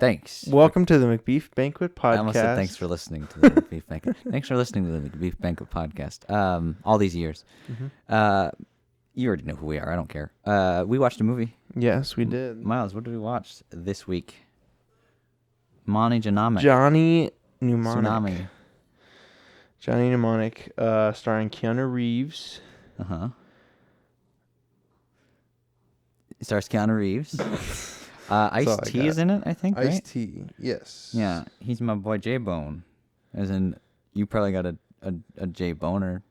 Thanks. Welcome to the Macbeef-Banquet podcast. I almost said thanks for listening to the Macbeef-Banquet. Thanks for listening to the Macbeef-Banquet podcast. All these years. Mm-hmm. You already know who we are. I don't care. We watched a movie. Yes, we did. Miles, what did we watch this week? Johnny Mnemonic. Tsunami. Johnny Mnemonic, starring Keanu Reeves. Uh-huh. It stars Keanu Reeves. Ice-T is in it, I think, right? Ice-T, yes. Yeah, he's my boy J-Bone. As in, you probably got a J-Boner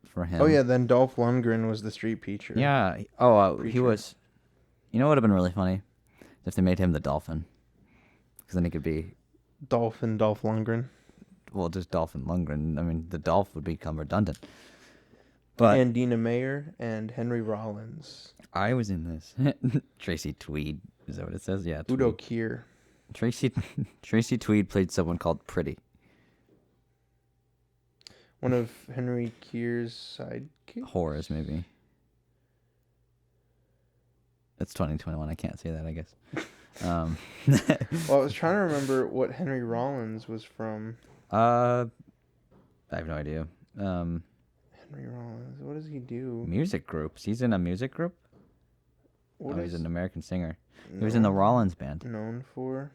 for him. Oh, yeah, then Dolph Lundgren was the street preacher. Yeah. He was... You know what would have been really funny? If they made him the dolphin. Because then he could be... Dolph Lundgren. Well, just Dolphin Lundgren. I mean, the Dolph would become redundant. But And Dina Meyer and Henry Rollins. I was in this. Tracy Tweed. Is that what it says? Yeah. Udo Kier. Tracy Tweed played someone called Pretty. One of Henry Kier's sidekicks? Horrors, maybe. It's 2021. I can't say that, I guess. Well, I was trying to remember what Henry Rollins was from. I have no idea. Henry Rollins. What does he do? Music groups. He's in a music group? He's an American singer. He was in the Rollins band. Known for?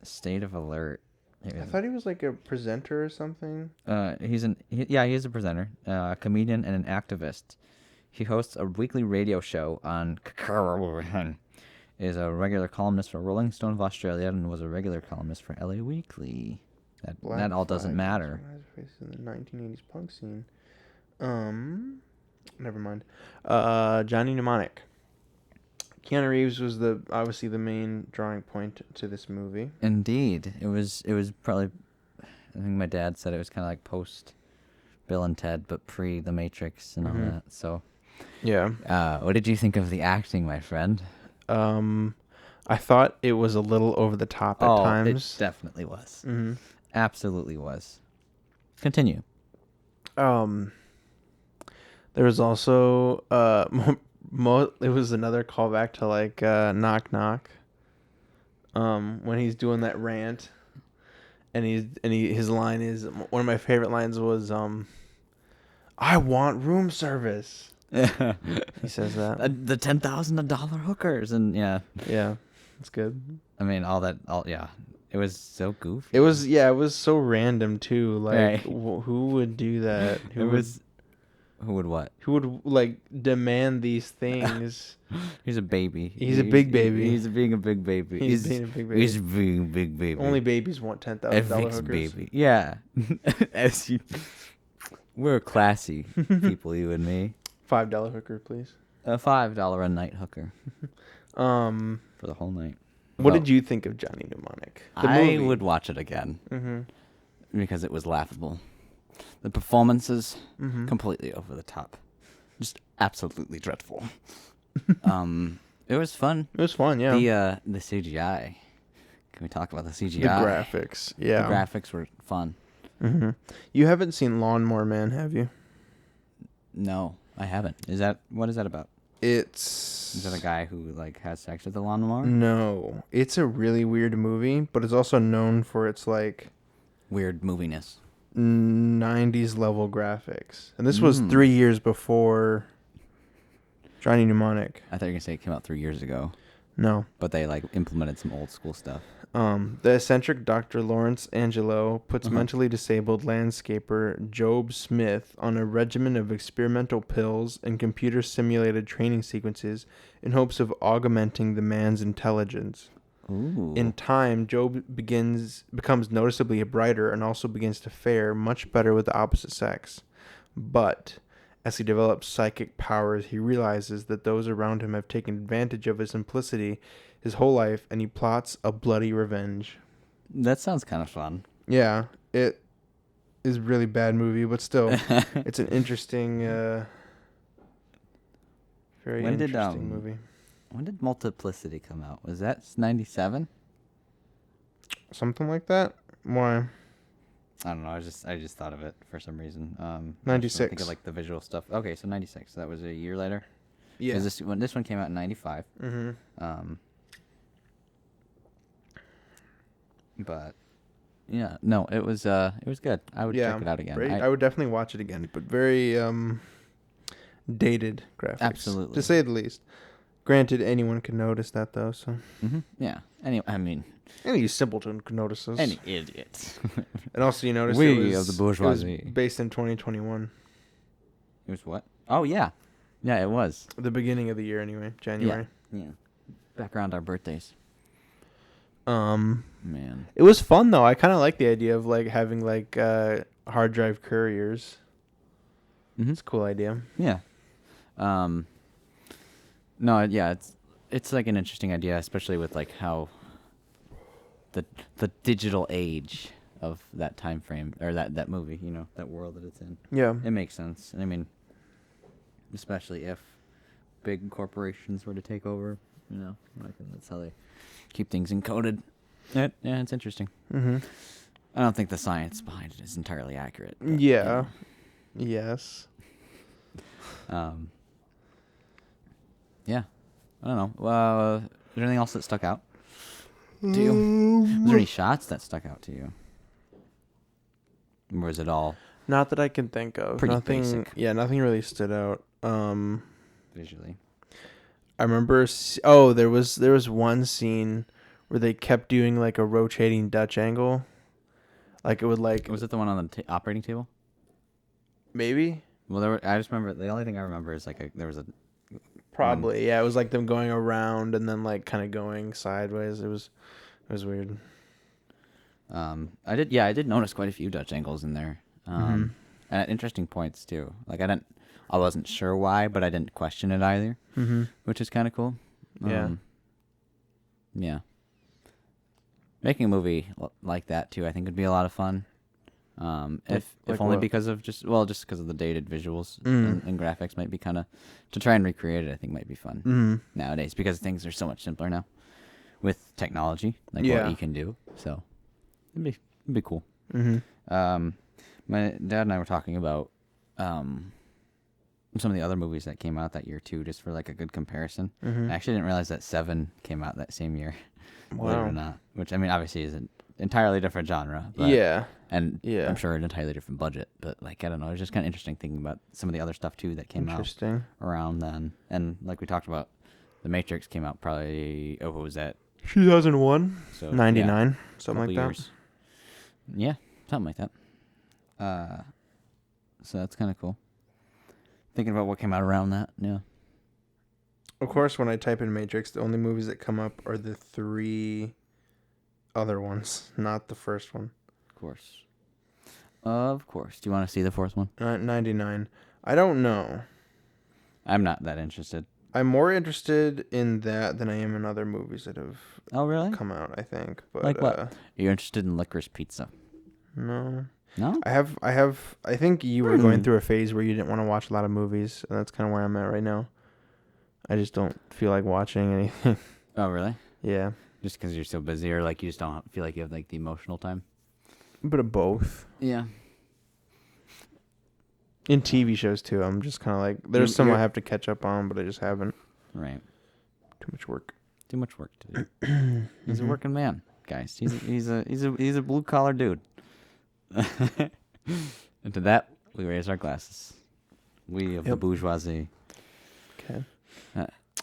State of Alert. I thought he was like a presenter or something. He is a presenter, a comedian, and an activist. He hosts a weekly radio show on is a regular columnist for Rolling Stone of Australia and was a regular columnist for LA Weekly. That all doesn't matter. In the 1980s punk scene. Never mind. Johnny Mnemonic. Keanu Reeves was obviously the main drawing point to this movie. Indeed, it was probably. I think my dad said it was kind of like post Bill and Ted, but pre The Matrix and all that. So, yeah. What did you think of the acting, my friend? I thought it was a little over the top at times. It definitely was. Mm-hmm. Absolutely was. Continue. There was also it was another callback to like Knock Knock. When he's doing that rant, and his line is, one of my favorite lines was I want room service. He says that. The $10,000 hookers, and yeah, it's good. I mean, it was so goofy. It was so random too. Like, who would do that? Who would what? Who would like demand these things? He's a baby. He's a big baby. He's being a big baby. He's being a big baby. He's being a big baby. Only babies want $10,000 hookers. Baby. Yeah. We're classy people, you and me. $5 hooker, please. A $5 a night hooker. For the whole night. What did you think of Johnny Mnemonic? I would watch it again. Mm-hmm. Because it was laughable. The performances, completely over the top. Just absolutely dreadful. It was fun. It was fun, yeah. The CGI. Can we talk about the CGI? The graphics, yeah. The graphics were fun. Mm-hmm. You haven't seen Lawnmower Man, have you? No, I haven't. What is that about? Is that a guy who like has sex with a lawnmower? No, it's a really weird movie, but it's also known for its like weird moviness. 90s level graphics, and this was 3 years before Johnny Mnemonic. I thought you were gonna say it came out 3 years ago. No, but they like implemented some old school stuff. The eccentric Dr. Lawrence Angelo puts mentally disabled landscaper Job Smith on a regimen of experimental pills and computer-simulated training sequences in hopes of augmenting the man's intelligence. Ooh. In time, Job becomes noticeably brighter and also begins to fare much better with the opposite sex. But as he develops psychic powers, he realizes that those around him have taken advantage of his simplicity his whole life, and he plots a bloody revenge. That sounds kind of fun. Yeah, it is a really bad movie, but still, it's an interesting, very interesting movie. When did Multiplicity come out? Was that 97? Something like that? Why? I don't know. I just thought of it for some reason. 96. I think of like the visual stuff. Okay, so 96. So that was a year later. Yeah. Because this one came out in 95. Mm-hmm. But yeah, no, it was good. I would check it out again. I would definitely watch it again, but very dated graphics, Absolutely. to say the least. Granted, anyone can notice that though. So Yeah. Any simpleton could notice this. any idiot. And also, you notice We of the bourgeoisie. It was based in 2021. It was what? Oh yeah, yeah, it was. The beginning of the year, anyway, January. Yeah. Back around our birthdays. Man. It was fun though. I kind of like the idea of like having like hard drive couriers. It's a cool idea. Yeah. No, yeah, it's like an interesting idea, especially with like how the digital age of that time frame or that movie, that world that it's in. Yeah. It makes sense. And I mean, especially if big corporations were to take over, like that's how they keep things encoded. Yeah, it's interesting. I don't think the science behind it is entirely accurate. But, yeah. Yes. Yeah. I don't know. Is there anything else that stuck out to you? Was there any shots that stuck out to you? Or was it all Not that I can think of. pretty basic? Yeah, nothing really stood out. Visually? I remember. There was one scene where they kept doing like a rotating Dutch angle. Like it would like. Was it the one on the operating table? Maybe. Well, I just remember the only thing I remember is like there was a. Probably, yeah. It was like them going around and then like kind of going sideways. It was weird. I did notice quite a few Dutch angles in there. And at interesting points too. Like I wasn't sure why, but I didn't question it either. Which is kind of cool. Yeah. Yeah. Making a movie like that too, I think would be a lot of fun. If only what? because of just because of the dated visuals and graphics might be kind of to try and recreate it. I think might be fun nowadays because things are so much simpler now with technology, like what you can do. So it'd be cool. My dad and I were talking about some of the other movies that came out that year too, just for like a good comparison. I actually didn't realize that Seven came out that same year. Believe it or not, which I mean obviously is an entirely different genre. But, and I'm sure an entirely different budget. But like I don't know, it's just kind of interesting thinking about some of the other stuff too that came out around then. And like we talked about, The Matrix came out probably what was that? 2001, So 99, something like that. Years. Yeah, something like that. So that's kind of cool. Thinking about what came out around that, yeah. Of course, when I type in Matrix, the only movies that come up are the 3 other ones, not the first one. Of course. Do you want to see the fourth one? 99. I don't know. I'm not that interested. I'm more interested in that than I am in other movies that have come out, I think. But, like what? Are you interested in Licorice Pizza? No. No? I think you were going through a phase where you didn't want to watch a lot of movies, and that's kind of where I'm at right now. I just don't feel like watching anything. Oh, really? Yeah. Just because you're so busy, or like you just don't feel like you have like the emotional time? A bit of both. Yeah. In TV shows too, I'm just kind of like there's some I have to catch up on, but I just haven't. Right. Too much work. Too much work to do. He's a working man, guys. He's a blue collar dude. And to that, we raise our glasses. We of the bourgeoisie. Okay.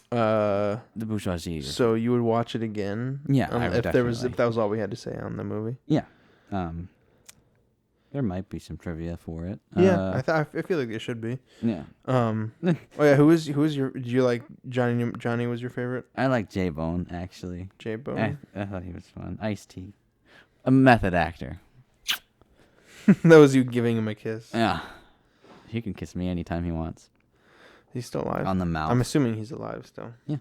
The bourgeoisie. So you would watch it again? Yeah, I would if that was all we had to say on the movie. Yeah. There might be some trivia for it. Yeah, I feel like there should be. Yeah. Oh yeah, who was your? Did you like Johnny? Johnny was your favorite? I like J-Bone actually. J-Bone. I thought he was fun. Ice-T, a method actor. That was you giving him a kiss. Yeah. He can kiss me anytime he wants. He's still alive. On the mouth. I'm assuming he's alive still. Yeah.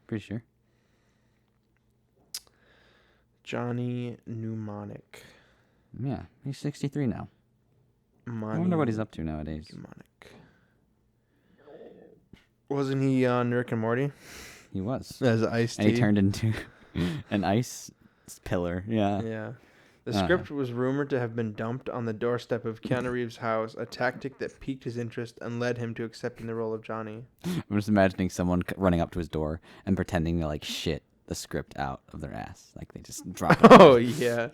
Pretty sure. Johnny Mnemonic. Yeah, he's 63 now. I wonder what he's up to nowadays. Mnemonic. Wasn't he on Rick and Morty? He was. As Ice-T. And he turned into an ice pillar. Yeah. Yeah. The script was rumored to have been dumped on the doorstep of Keanu Reeves' house, a tactic that piqued his interest and led him to accepting the role of Johnny. I'm just imagining someone running up to his door and pretending to like shit the script out of their ass. Like they just drop it. Oh yeah.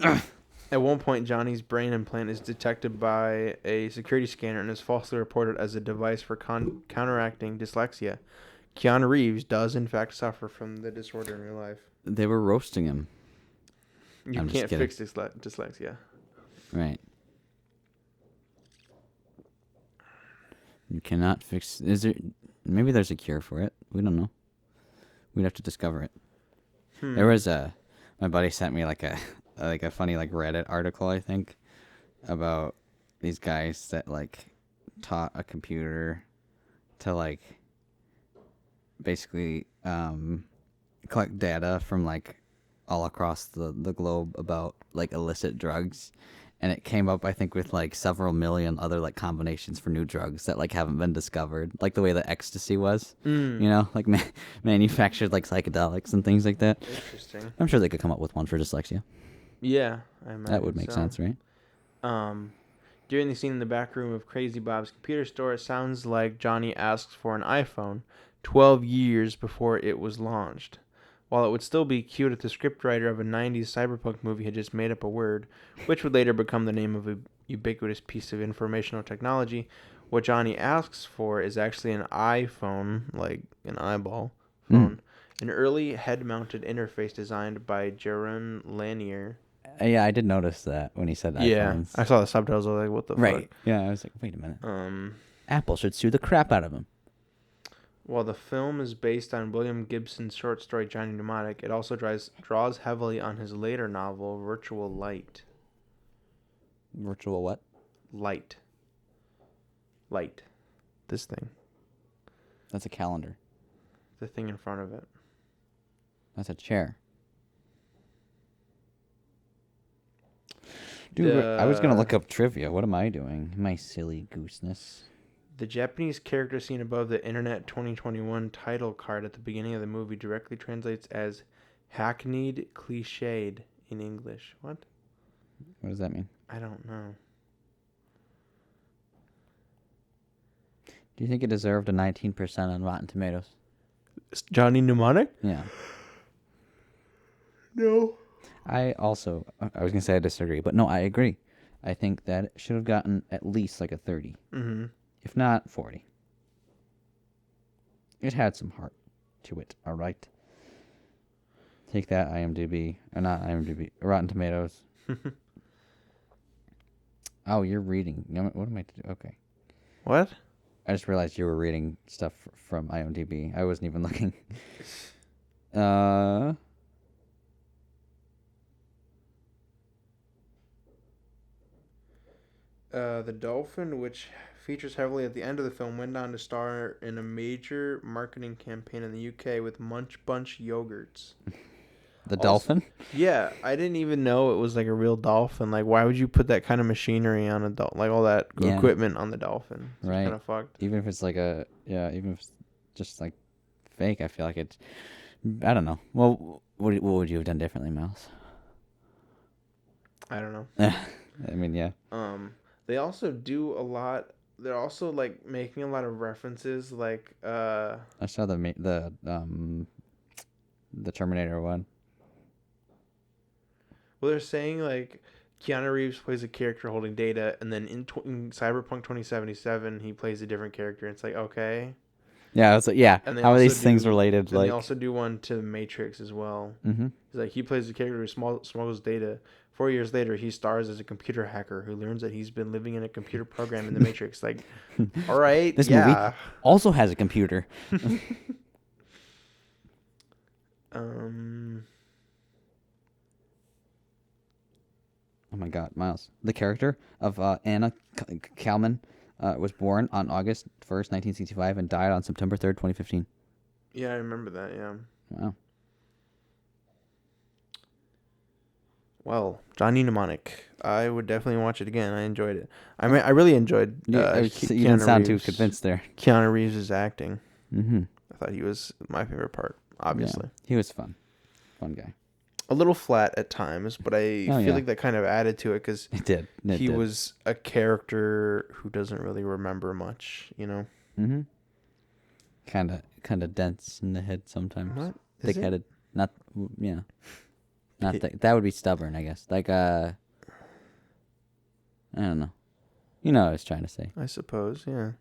At one point, Johnny's brain implant is detected by a security scanner and is falsely reported as a device for counteracting dyslexia. Keanu Reeves does, in fact, suffer from the disorder in real life. They were roasting him. You can't fix dyslexia. Right. You cannot fix... Is there... Maybe there's a cure for it. We don't know. We'd have to discover it. There was a... My buddy sent me like a funny like Reddit article, I think, about these guys that like taught a computer to like basically collect data from like all across the globe about like illicit drugs, and it came up I think with like several million other like combinations for new drugs that like haven't been discovered, like the way that ecstasy was, you know, like manufactured like psychedelics and things like that. Interesting. I'm sure they could come up with one for dyslexia. Yeah, I imagine That would make sense, right? During the scene in the back room of Crazy Bob's computer store, it sounds like Johnny asks for an iPhone 12 years before it was launched. While it would still be cute if the scriptwriter of a 90s cyberpunk movie had just made up a word, which would later become the name of a ubiquitous piece of informational technology, what Johnny asks for is actually an iPhone, like an eyeball phone, an early head-mounted interface designed by Jaron Lanier. Yeah, I did notice that when he said iPhones. I saw the subtitles. I was like, what the fuck? Yeah, I was like, wait a minute. Um, Apple should sue the crap out of him. While the film is based on William Gibson's short story Johnny Mnemonic, it also draws heavily on his later novel, Virtual Light. Virtual what? Light. This thing. That's a calendar. The thing in front of it. That's a chair. Dude, I was going to look up trivia. What am I doing? My silly gooseness. The Japanese character seen above the Internet 2021 title card at the beginning of the movie directly translates as hackneyed cliched in English. What? What does that mean? I don't know. Do you think it deserved a 19% on Rotten Tomatoes? Johnny Mnemonic? Yeah. No. I was going to say I disagree, but no, I agree. I think that it should have gotten at least like a 30. Mm-hmm. If not, 40. It had some heart to it, all right? Take that, IMDb. Or not IMDb, Rotten Tomatoes. Oh, you're reading. What am I to do? Okay. What? I just realized you were reading stuff from IMDb. I wasn't even looking. The dolphin, which features heavily at the end of the film, went on to star in a major marketing campaign in the UK with Munch Bunch yogurts. The dolphin? Yeah, I didn't even know it was like a real dolphin. Like, why would you put that kind of machinery on a dolphin? Like all that equipment on the dolphin. It's right. Kind of fucked. Even if it's like even if it's just like fake, I feel like it's. I don't know. Well, what would you have done differently, Miles? I don't know. I mean, yeah. They also do a lot. They're also like making a lot of references, like I saw the Terminator one. Well, they're saying like Keanu Reeves plays a character holding data, and then in Cyberpunk 2077 he plays a different character. It's like, okay. Yeah, it's like, yeah. And how are these things related? And like, they also do one to the Matrix as well. Mm-hmm. It's like he plays a character who smuggles data. 4 years later, he stars as a computer hacker who learns that he's been living in a computer program in the Matrix. Like, all right, this movie also has a computer. Oh my God, Miles! The character of Anna Kalman was born on August 1st, 1965, and died on September 3rd, 2015. Yeah, I remember that. Yeah. Wow. Well, Johnny Mnemonic. I would definitely watch it again. I enjoyed it. I mean, I really enjoyed. You didn't sound too convinced there. Keanu Reeves' acting. Mm-hmm. I thought he was my favorite part. Obviously, yeah, he was fun guy. A little flat at times, but I feel like that kind of added to it because he was a character who doesn't really remember much. You know. Mm-hmm. Kind of dense in the head sometimes. What? Thick-headed. Not yeah. Not that would be stubborn, I guess. Like I don't know. You know what I was trying to say. I suppose, yeah.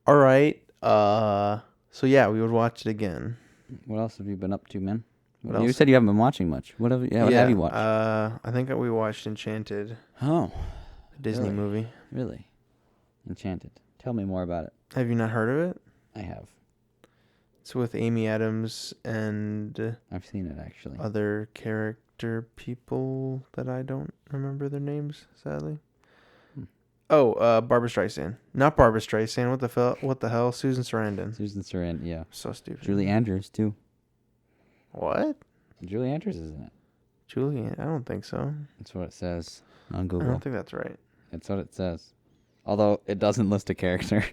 All right. So yeah, we would watch it again. What else have you been up to, man? What You else? said you haven't been watching much. What have you watched? I think we watched Enchanted, Oh, a Disney really? movie. Really? Enchanted. Tell me more about it. Have you not heard of it? I have. It's with Amy Adams and I've seen it actually. other character people that I don't remember their names, sadly. Oh, Barbra Streisand. Not Barbra Streisand. What the hell? Susan Sarandon. Susan Sarandon, yeah. So stupid. Julie Andrews too. What? Julie Andrews is in it. Julie? I don't think so. That's what it says on I Google. don't think that's right. That's what it says. Although it doesn't list a character.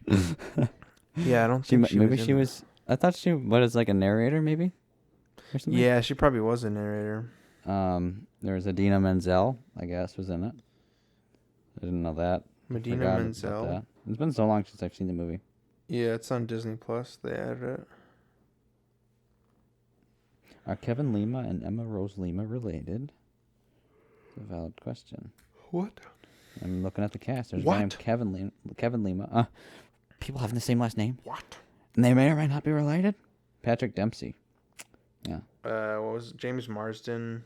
Yeah, I don't think she maybe was. she was. I thought she was like a narrator, maybe. Or something? Yeah, she probably was a narrator. There was Idina Menzel, I guess, was in it. I didn't know that. Medina Forgot about Menzel. that. It's been so long since I've seen the movie. Yeah, it's on Disney Plus. They added it. Are Kevin Lima and Emma Rose Lima related? It's a valid question. What? I'm looking at the cast. There's a What? guy named Kevin Lima. People having the same last name? What? And they may or may not be related? Patrick Dempsey. Yeah. What was it? James Marsden,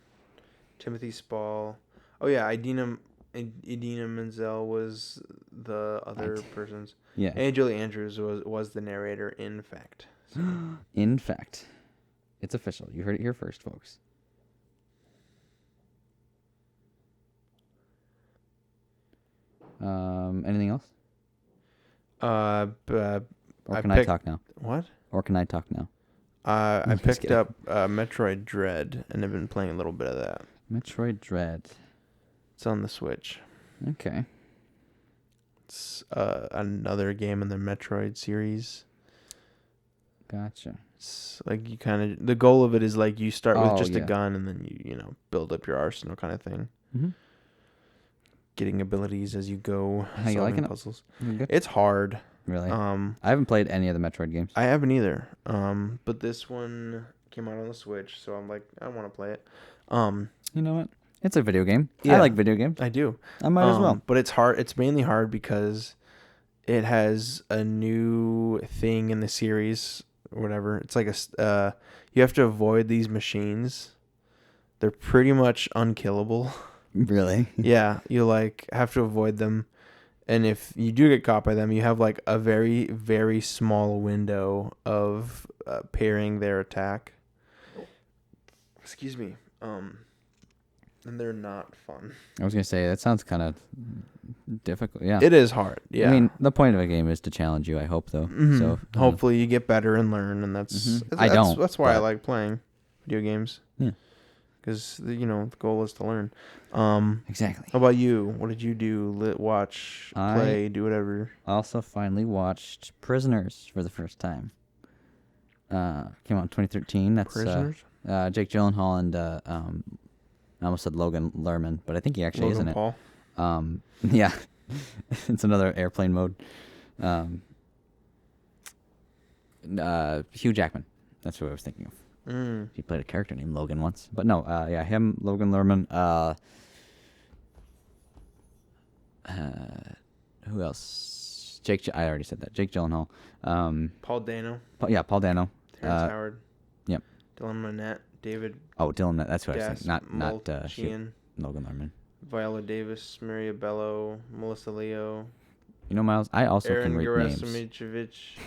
Timothy Spall. Oh yeah, Idina Menzel was the other person's. Yeah. And Julie Andrews was the narrator. In fact. So. In fact, it's official. You heard it here first, folks. Anything else? Or can I talk now? What? Or can I talk now? I Just picked kidding. up Metroid Dread, and I've been playing a little bit of that. Metroid Dread. It's on the Switch. Okay. It's another game in the Metroid series. Gotcha. It's like you kind of the goal of it is like you start with just a yeah. gun, and then you build up your arsenal kind of thing. Mm-hmm. Getting abilities as you go. How you liking it? Puzzles. Good? It's hard. Really? I haven't played any of the Metroid games. I haven't either. But this one came out on the Switch, so I'm like, I want to play it. You know what? It's a video game. Yeah. I like video games. I do. I might as well. But it's hard. It's mainly hard because it has a new thing in the series or whatever. It's like you have to avoid these machines. They're pretty much unkillable. Really? Yeah, you like have to avoid them. And if you do get caught by them, you have like a very, very small window of parrying their attack. Excuse me. And they're not fun. I was going to say, that sounds kind of difficult. Yeah. It is hard. Yeah. I mean, the point of a game is to challenge you, I hope, though. Mhm. So hopefully you get better and learn, and that's I don't, That's why I but- like playing video games. Yeah. Because the goal is to learn. Exactly. How about you? What did you do? Watch, play, do whatever. I also finally watched Prisoners for the first time. Came out in 2013. That's Prisoners? Jake Gyllenhaal and I almost said Logan Lerman, but I think he actually is in it. Paul. Yeah, it's another airplane mode. Hugh Jackman. That's who I was thinking of. He played a character named Logan once, but no. Yeah, him, Logan Lerman. Who else? I already said that. Jake Gyllenhaal. Paul Dano. Paul Dano. Terrence Howard. Yep. Dylan Minnette. David. Oh, Dylan. That's what I was saying. Not Sheehan. Logan Lerman. Viola Davis. Maria Bello. Melissa Leo. You know, Miles, I also Aaron can read names. Gerasimovich.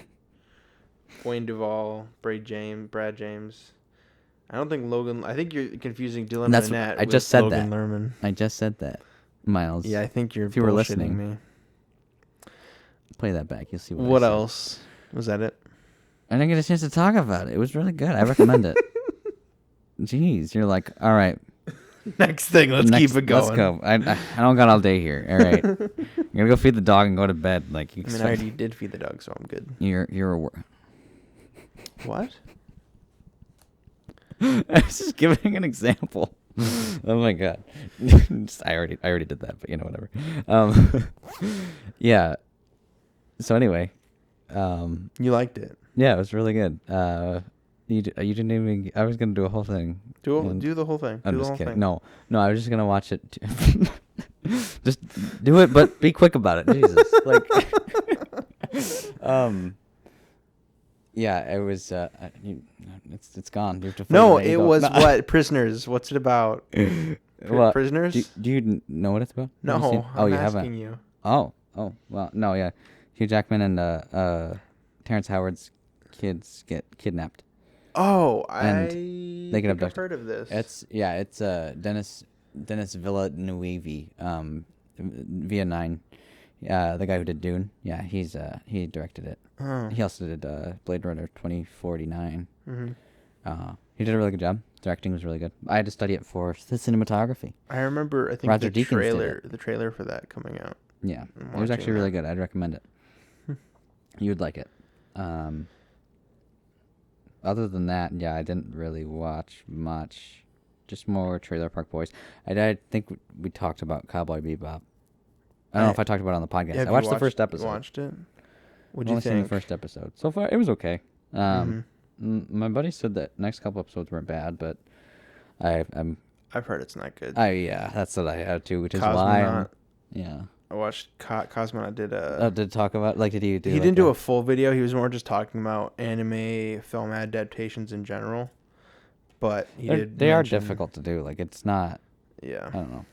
Wayne Duvall. Brad James. I don't think Logan. I think you're confusing Dylan Minnette. I just said Logan that. Lerman. I just said that, Miles. Yeah, I think you're. If you were bullshitting listening, me. Play that back. You'll see what. What I said. else? Was that it? I didn't get a chance to talk about it. It was really good. I recommend it. Jeez, you're like, all right. Next thing, let's keep it going. Let's go. I don't got all day here. All right, I'm gonna go feed the dog and go to bed. Like you. I mean, I already did feed the dog, so I'm good. You're a. What? I was just giving an example. Oh my god. I already did that, but whatever. Yeah. So anyway, You liked it. Yeah, it was really good. You didn't even. I was gonna do a whole thing. Do the whole thing. I'm Do the just whole kidding. thing. No, I was just gonna watch it. Just do it, but be quick about it. Jesus, like, yeah, it was. It's gone. You have to. No, there you it go. was No. what? Prisoners. What's it about? Well, Prisoners? do you know what it's about? Have you No, seen- Oh, I'm you asking haven't. you. Oh, well, no, yeah. Hugh Jackman and Terrence Howard's kids get kidnapped. Oh, And I they get think I've abducted. heard of this. It's Dennis Villeneuve, via 9, the guy who did Dune. Yeah, he directed it. Oh. He also did Blade Runner 2049. Mm-hmm. He did a really good job. Directing was really good. I had to study it for the cinematography. I remember. I think Roger Deakins did the trailer for that coming out. Yeah, I'm it was actually watching really that. good. I'd recommend it. You would like it. Other than that, yeah, I didn't really watch much. Just more Trailer Park Boys. I think we talked about Cowboy Bebop. I don't know if I talked about it on the podcast. Have I you watched the first episode. You watched it? What'd I've you only seen think? the first episode. So far, it was okay. Mhm. My buddy said that next couple episodes weren't bad, but I've heard it's not good. yeah, that's what I have too, which is why Cosmonaut. yeah. I watched Cosmonaut did Did talk about did he do? he like didn't do a full video. He was more just talking about anime film adaptations in general. But They are difficult to do. Like it's not. Yeah. I don't know.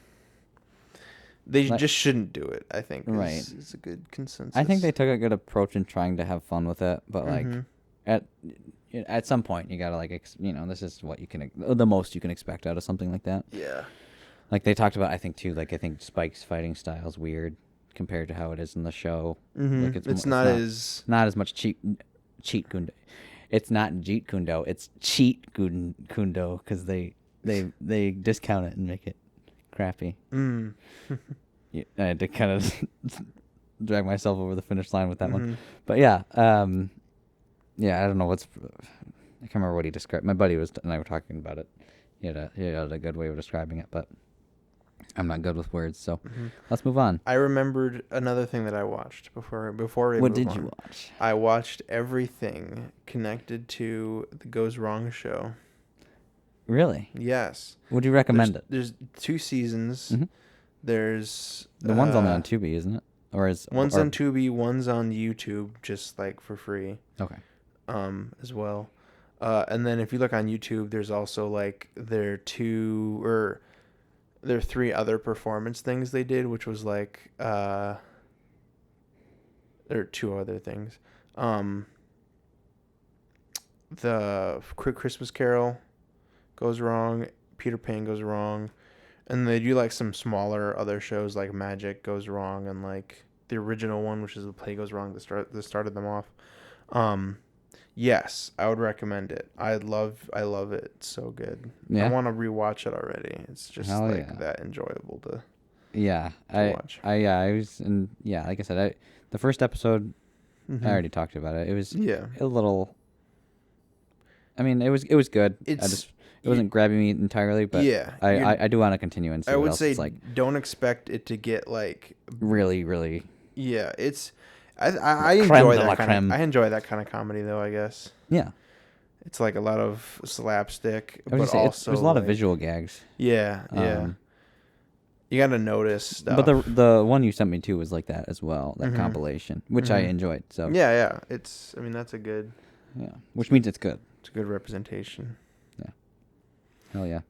They Like- just shouldn't do it, I think. Right. Is a good consensus. I think they took a good approach in trying to have fun with it, but like Mhm. at some point you gotta like this is what you can the most you can expect out of something like that. Yeah. Like they talked about, I think Spike's fighting style is weird compared to how it is in the show. Mhm. Like It's not as not as much cheat kundo. It's not Jeet Kundo. It's cheat kundo because they discount it and make it crappy. Yeah, I had to kind of drag myself over the finish line with that one. But yeah, yeah, I don't know I can't remember what he described. My buddy and I were talking about it. He had a good way of describing it, but I'm not good with words, so let's move on. I remembered another thing that I watched before we What move did on. you watch? I watched everything connected to the Goes Wrong show. Really? Yes. Would you recommend it? There's 2 seasons. Mhm. There's The one's only on Tubi, isn't it? Or is one's on Tubi, one's on YouTube, just like for free. Okay. As well. And then if you look on YouTube, there's also like there are 3 other performance things they did, which was like there are 2 other things. The Christmas Carol goes wrong, Peter Pan goes wrong, and they do like some smaller other shows like Magic goes wrong, and like the original one, which is The Play Goes Wrong, that started them off. Yes, I would recommend it. I love it. It's so good. Yeah? I want to rewatch it already. It's just Hell like yeah. that enjoyable to watch. I was like I said, the first episode I already talked about it. It was Yeah. a little. I mean, it was good. It wasn't grabbing me entirely, but Yeah, I do want to continue and see I what would else say it's like. don't expect it to get like Really, really. Yeah, it's I Creme enjoy de la that kind creme. of I enjoy that kind of comedy though, I guess. Yeah. It's like a lot of slapstick, I was but gonna say, also there's a lot of like- visual gags. Yeah, yeah. Um, You got to notice stuff. But the one you sent me to was like that as well, that Mhm. compilation, which I enjoyed. So yeah, that's a good which means it's good. it's a good representation. Hell yeah,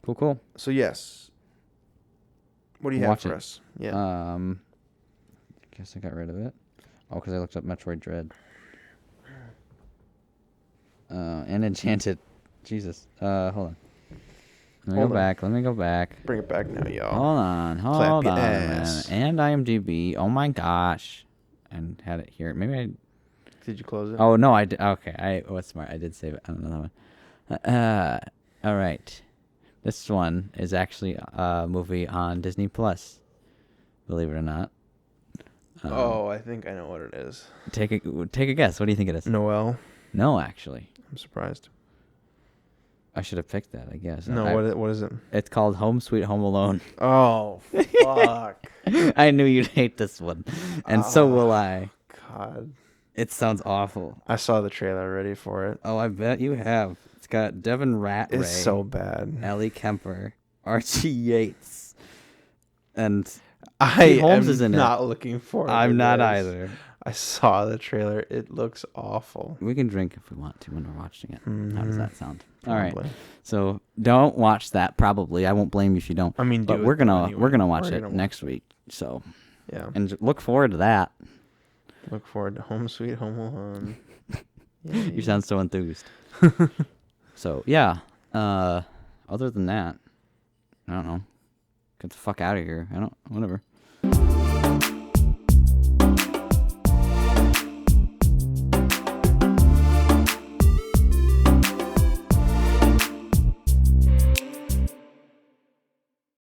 cool. So yes. What do you Watch have for it. us? Yeah. Guess I got rid of it. Oh, because I looked up Metroid Dread. And Enchanted. Jesus. Hold on. Let me go back. Bring it back now, y'all. Hold on. Clap your a ass. minute. And IMDb. Oh my gosh. And had it here. Maybe I. Did you close it? Oh no, I did. Okay, was smart. I did save it on another one. All right. This one is actually a movie on Disney Plus. Believe it or not. I think I know what it is. Take a guess. What do you think it is? Noel. No, actually. I'm surprised. I should have picked that, I guess. No, what is it? It's called Home Sweet Home Alone. Oh, fuck. I knew you'd hate this one. And so will I. God. It sounds awful. I saw the trailer already for it. Oh, I bet you have. It's got Devin Ratray, It's so bad. Ellie Kemper, Archie Yates, and I Pete Holmes am is in it. not looking forward. I'm not this. either. I saw the trailer. It looks awful. We can drink if we want to when we're watching it. How does that sound? Probably. All right. So don't watch that. Probably. I won't blame you if you don't. I mean, but do we're it gonna anyway. we're gonna watch We're it gonna next week. So Yeah. and look forward to that. Look forward to Home Sweet Home Alone. You sound so enthused. So yeah. Other than that, I don't know. Get the fuck out of here. Whatever.